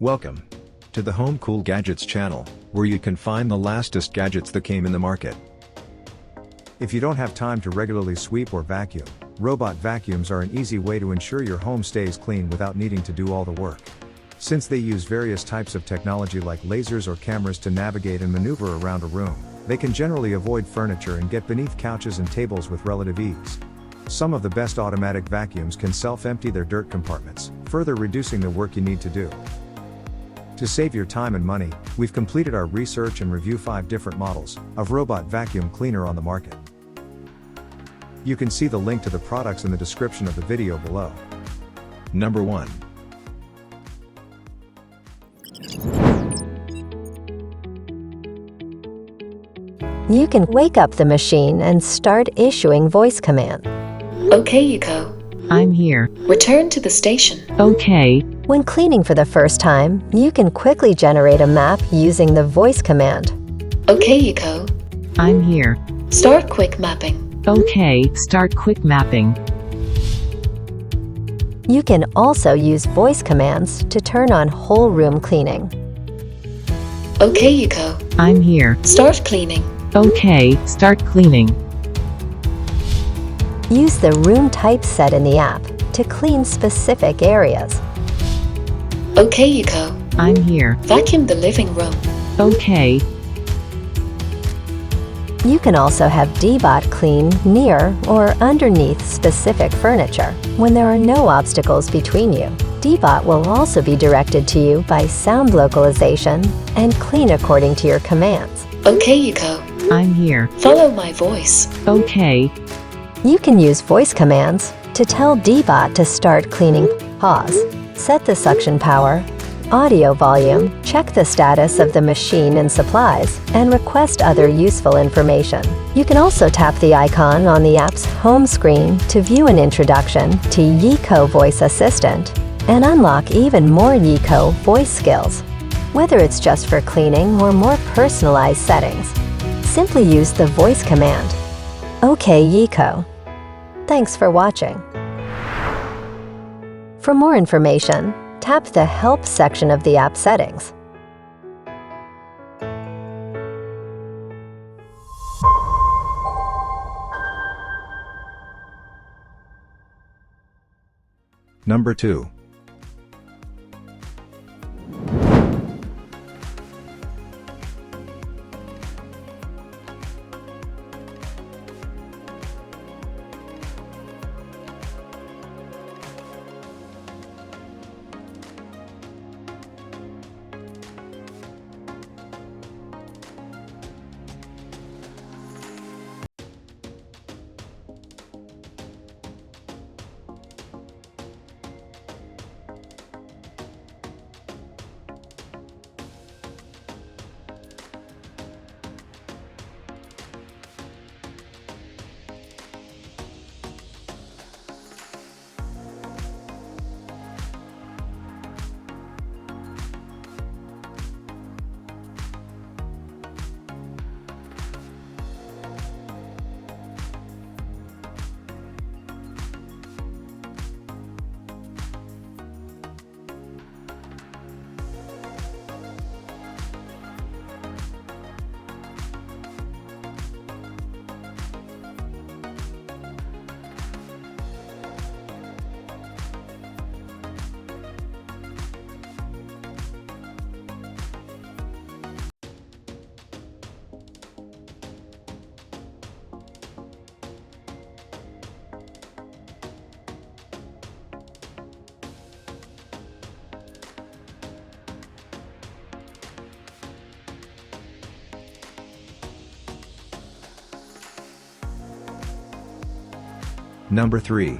Welcome to the Home Cool Gadgets channel, where you can find the latest gadgets that came in the market. If you don't have time to regularly sweep or vacuum, robot vacuums are an easy way to ensure your home stays clean without needing to do all the work. Since they use various types of technology like lasers or cameras to navigate and maneuver around a room, they can generally avoid furniture and get beneath couches and tables with relative ease. Some of the best automatic vacuums can self-empty their dirt compartments, further reducing the work you need to do. To save your time and money, we've completed our research and review 5 different models of robot vacuum cleaner on the market. You can see the link to the products in the description of the video below. Number 1. You can wake up the machine and start issuing voice command. Okay, Eco. I'm here. Return to the station. Okay. When cleaning for the first time, you can quickly generate a map using the voice command. Okay, Eco. I'm here. Start quick mapping. Okay, start quick mapping. You can also use voice commands to turn on whole room cleaning. Okay, Eco. I'm here. Start cleaning. Okay, start cleaning. Use the room type set in the app to clean specific areas. Okay, Eco. I'm here. Vacuum the living room. Okay. You can also have DEEBOT clean near or underneath specific furniture when there are no obstacles between you. DEEBOT will also be directed to you by sound localization and clean according to your commands. Okay, Eco. I'm here. Follow my voice. Okay. You can use voice commands to tell DEEBOT to start cleaning. Pause. Set the suction power, audio volume, check the status of the machine and supplies, and request other useful information. You can also tap the icon on the app's home screen to view an introduction to Yeeco Voice Assistant and unlock even more Yeeco voice skills. Whether it's just for cleaning or more personalized settings, simply use the voice command. Okay, Yeeco. Thanks for watching. For more information, tap the Help section of the app settings. Number 2. Number 3.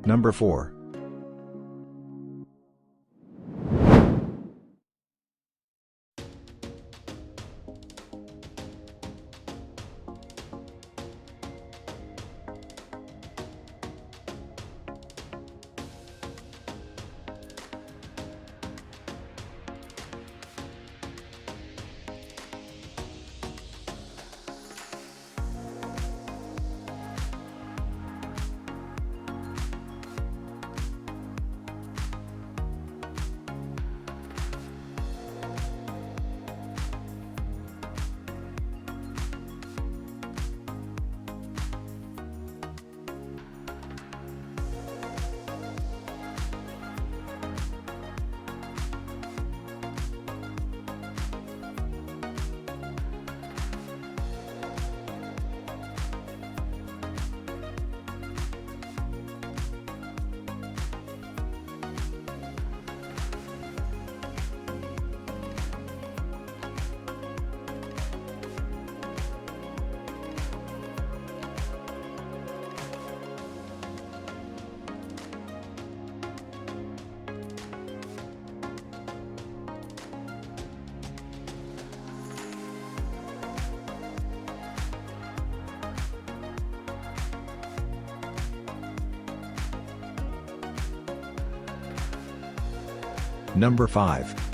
Number 4. Number 5.